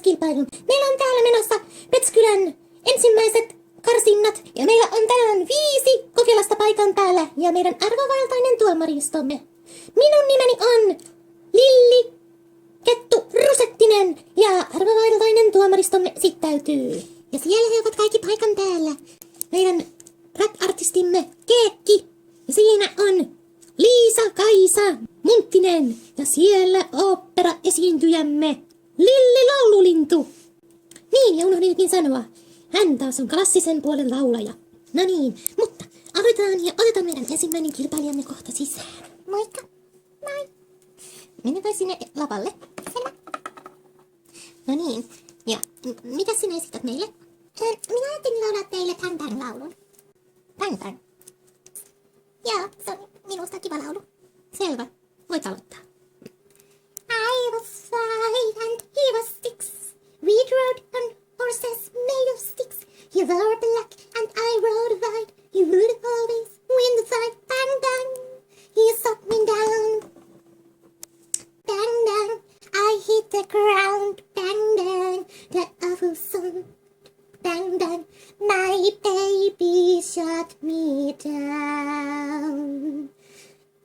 kilpailun. Meillä on täällä menossa Petskylän ensimmäiset karsinnat ja meillä on tänään 5 kokilasta paikan päällä ja meidän arvovaltainen tuomaristomme. Minun nimeni on Lilli Kettu Rusettinen ja arvovaltainen tuomaristomme esittäytyy. Ja siellä he ovat kaikki paikan päällä. Meidän rap-artistimme Keekki ja siinä on Liisa-Kaisa Munttinen ja siellä ooppera-esiintyjämme Lilli Laululintu. Niin, ja unohdinkin sanoa, hän taas on klassisen puolen laulaja. No niin, mutta aloitetaan ja otetaan meidän ensimmäinen kilpailijamme kohta sisään. Moikka! Moi! Mennään sinne lavalle. Selvä. No niin, ja mitä sinä esität meille? Minä ajattelin laulaa teille Bang Bang laulun. Bang Bang? Joo, se on minusta kiva laulu. Selvä, voit aloittaa. I was 5 and he was 6. We rode on horses made of sticks. He wore black and I rode white. He would always win the fight. Bang bang, he shot me down. Bang bang, I hit the ground. Bang bang, that awful song. Bang bang, my baby shot me down.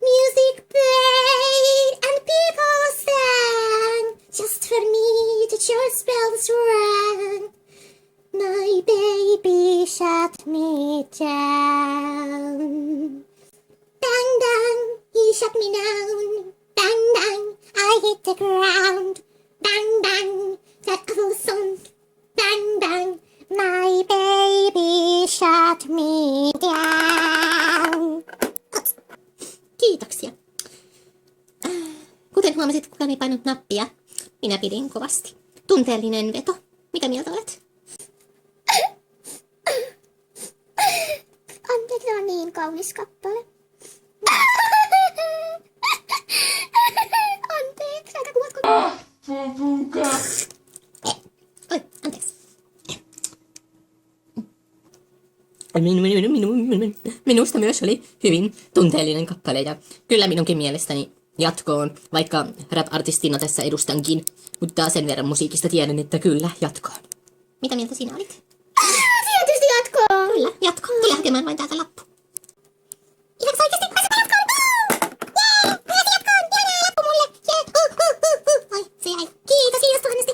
Music played and people sang, just for me to church bells rang. My baby shot me down. Bang bang, he shot me down. Bang bang, I hit the ground. Bang bang, that awful song. Bang bang, my baby shot me down. Kiitoksia. Kuten huomasit, kukaan ei painanut nappia. Minä pidin kovasti. Tunteellinen veto. Mitä mieltä olet? Anteeksi, on niin kaunis kappale. Anteeksi, aika kuvatko? Oi, anteeksi. Minusta myös oli hyvin tunteellinen kappale ja kyllä minunkin mielestäni jatkoon, vaikka rap-artistina tässä edustankin, mutta sen verran musiikista tiedän, että kyllä jatkoon. Mitä mieltä sinä olit? Tietysti jatkoon! Kyllä, jatkoon. Tule hakemaan vain täältä lappu. Ihan oikeesti, pääsemme jatkoon! Jee! Pääsi jatkoon! Ihanaa lappu mulle! Jee! Oi, se jäi. Kiitos, kiitos tuhannesti.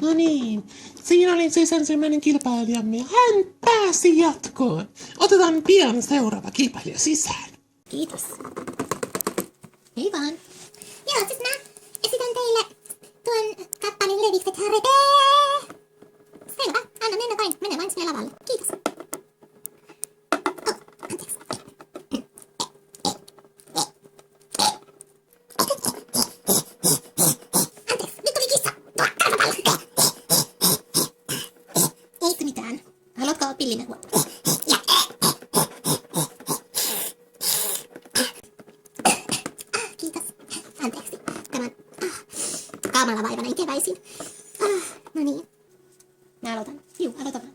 No niin, siinä oli siis ensimmäinen kilpailijamme ja hän pääsi jatkoon. Otetaan pian seuraava kilpailija sisään. Kiitos. Hei vaan. Joo, siis mä esitän teille tuon kappaleen levitset harrepee. Selvä, anna mennä vain sinne lavalle. Kiitos. Oh, anteeksi. Anteeksi, nyt tuli kissa. Tuo karvapallo. Ei se mitään. Haluatko pillinen huomata? Kiitos. Anteeksi. Tämän kaamalla vaivana keväisin. No niin. Mä aloitan. Juu, aloita vaan.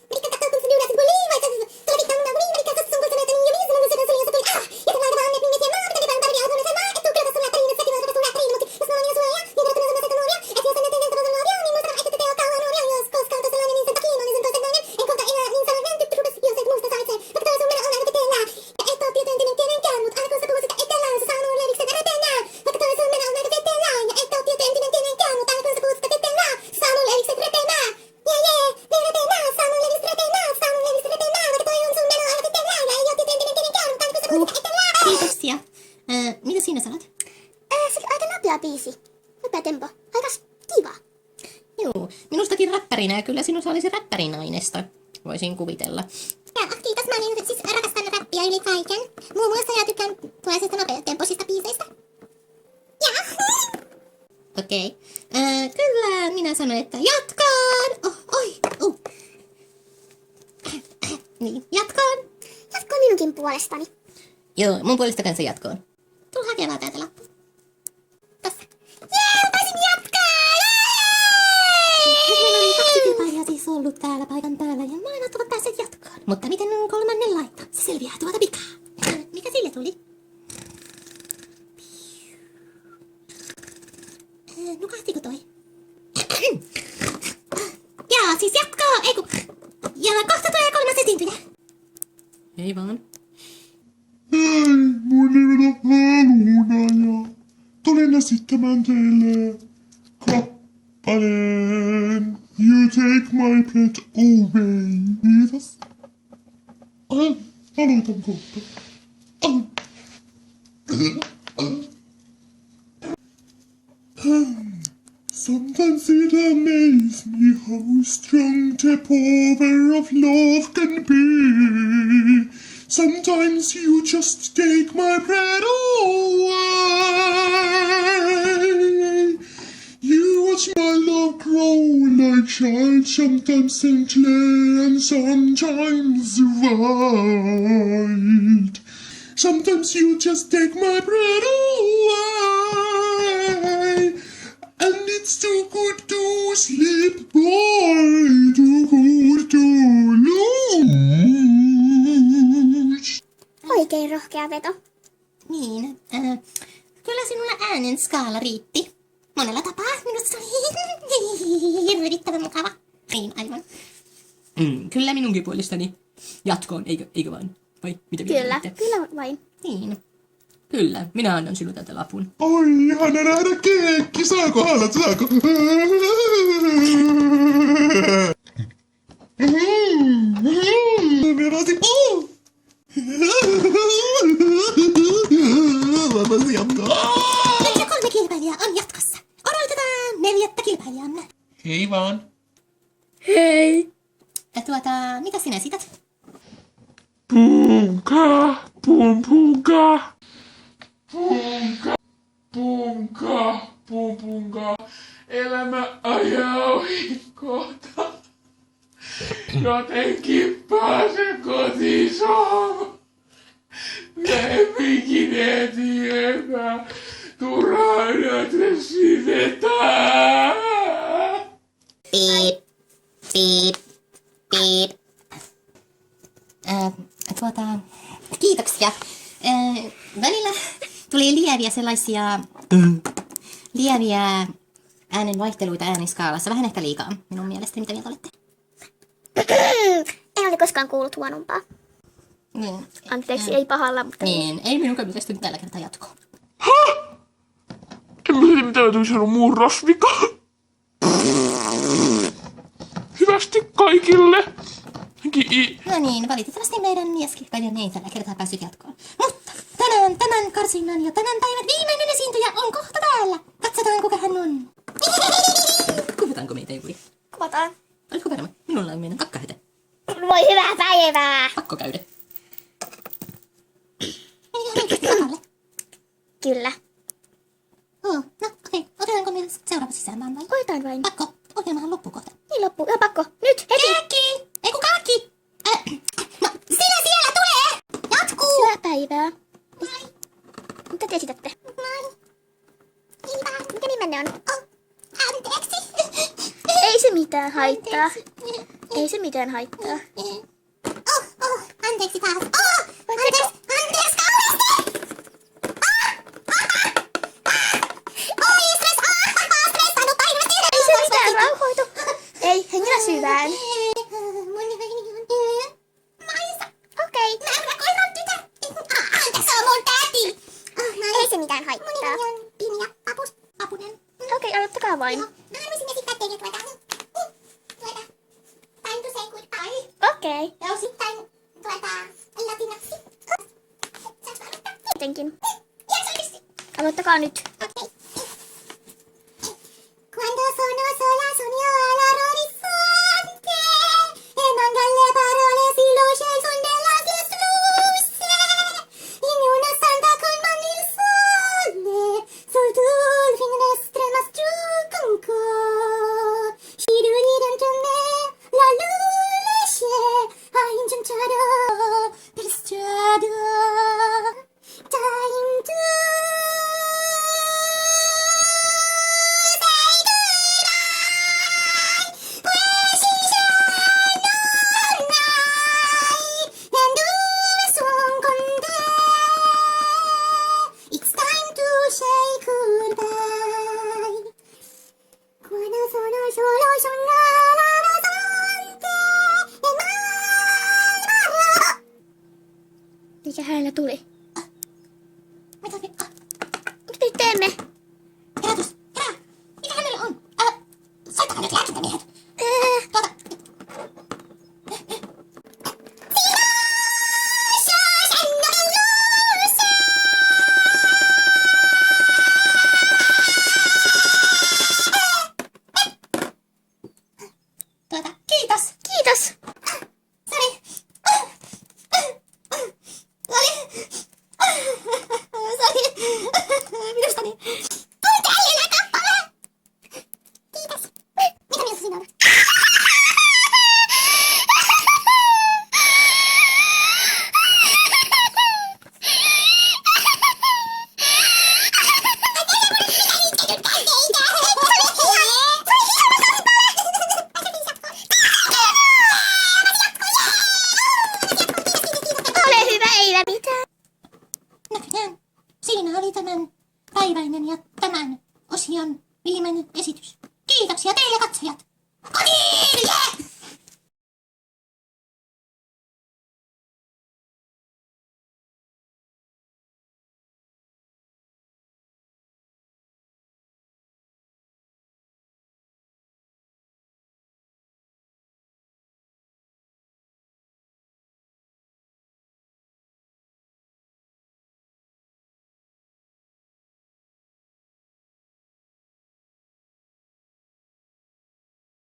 Merikka katsoo, kun se duudaa sit mulle vaikka tuolla vittaan mun naapuri. Merikka katsoo, kun se näytä niin jo viisi mun sedän sulia tuli. Ja se laita vaan ne pinnet ja maa, mitä ketään tarvii autolle. Se maa, et tuu kyllä tässä lääkäriin, et säkin voi saada sun lääkäriin. Mut jos mä oon jo suoja, niin verrattuna sun näitä nuoria. Et jos on näitä näitä nuoria, niin muista että te oo kauan nuoria. Jos koskaan on sellainen, niin sen takia mä olin sen toisen nainen. En kohta enää niin sellainen tyttö rupes, jos et muista saitsee. Vaikka toi sun meno on aina vetelää. Ja et oo tieteentinen tietenkään, mut aina kun sä puhut sitä etelään, se saa nuo leviksen ärepenää. Vaikka toi sun meno on aina vetelää. Ja et oo tieteentinen tietenkään, mut aina kun sä puhut sitä etelää, se saa nuo leviksen repenää. Jee jee, ne repenää, saa nuo leviksen repenää, saa nuo leviksen repenää. Vaikka toi on sun meno aina vetelää. Ja ei oo tieteentinen tietenkään, mut aina kun sä puhut sitä etelää. Kiitoksia. Mitä sinä sanot? Se oli aika nopea biisi. Nopea tempo. Aika kiva. Juu, minustakin räppärinä ja kyllä sinussa olisi räppärinainesta. Voisin kuvitella. Ja kiitos, mä niin siis rakastan räppiä yli kaiken. Muun muassa ja tykkään tuollaisista nopeatempoisista biiseistä. Ja. Okei. Kyllä minä sanon, että jatkaan! Niin, jatkaan! Jatkoon minunkin puolestani. Joo, mun puolesta kanssa jatkoon. Tule hakemaan täältä lappu. Tossa. Jee, taisin jatkaa! Meillä oli 2 kilpailijaa siis ollut täällä paikan päällä ja molemmat ovat päässeet jatkoon. Mutta miten on kolmannen laittaa? Se selviää tuota pikaa. Mikä sille tuli? Nukahtiko toi? Hei vaan. Hei, mun nimi on Luna ja tulin esittämään teille kappaleen You Take My Breath Away. Kiitos. Aloitan kohta. Sometimes it amazes me how strong the power of love can be. Sometimes you just take my breath away. You watch my love grow like child, sometimes gently and sometimes wild. Sometimes you just take my breath away. And it's too good to sleep, boy, too good to lose. Oikein rohkea veto. Niin, kyllä sinulla äänen skaala riitti. Monella tapaa minusta se oli hirvittävän mukava. Niin, aivan. Kyllä minunkin puolestani. Jatkoon, eikö vain? Vai mitä Kyllä, kyllä vain. Niin. Kyllä, minä annan sinulle tätä lapun. Oi, ihana nähdä keekki. Saako halat, saako? Mierasi. Vapas jatkaa. Ja 3 kilpailijaa on jatkossa. Odotetaan 4. kilpailijamme. Hei vaan. Hei! Mitä sinä esität? Punka, punka. Punka. Elämä ajaa ohi kohta. Jotenkin pääsen kotiin saamaan. Lemmikin tiedä. Turhaa yötressinetään. Piip, piip, piip. Kiitoksia. Välillä tuli lieviä äänenvaihteluita ääniskaalassa. Vähän ehkä liikaa minun mielestäni. Mitä mieltä olette? En ole koskaan kuullut huonompaa. Niin. Anteeksi, ei pahalla, mutta... Niin, ei minun mielestäni tällä kertaa jatkoa. En mä tiedä, mitä mä tulisi sanoa muun rasvika. Hyvästi kaikille. No niin, valitettavasti meidän mieskilpailijamme ei tällä kertaa päässyt jatkoon. Mutta tänään tämän karsinnan ja tämän päivän viimeinen esiintyjä on kohta täällä. Katsotaan kuka hän on. Kuvataanko meitä juuri? Kuvataan. Oletko varma? Minulla on meidän kakkahätä. Voi hyvää päivää! Pakko käydä. Meni ihan oikeasti paikalle. Kyllä. No okei. Otetaanko me seuraava sisäänpäin vai? Koitaan vain. Pakko. Ohjelmahan loppuu kohta. Niin loppu. Ja pakko. Nyt, heti! Kekki! Ei kun kakki! No, sinä siellä tulee! Jatkuu! Hyvää päivää. Moi! Mitä te esitätte? Moi! Kiva! Mikä nimenne on? Anteeksi! Ei se mitään haittaa. Anteeksi. Ei se mitään haittaa. Anteeksi taas. Anteeksi kauheasti! Stressaannut painavasti. Ei se mitään, rauhoitu. Ei, hengitä syvään. Mun nimeni on Maisa. Okei. Mä koiran tytär. Anteeksi, se on mun täti. Ei se mitään haittaa. Mun nimeni on Pinja Papunen. Okei, aloittakaa vain. Mä haluaisin esittää teille time to say goodbye. Okei. Ja osittain latinaksi. Saanko mä aloittaa? Tietenkin. Yes, oikeesti. Aloittakaa nyt. Okay. Cuando sono sola sogno all'orizzonte e mancan le parole si luce son della luce in una stanza con mani il sole sul tuo finestre ma giunco scivolli dentro me la luce a incontrare per strada time to mikä hänellä tuli.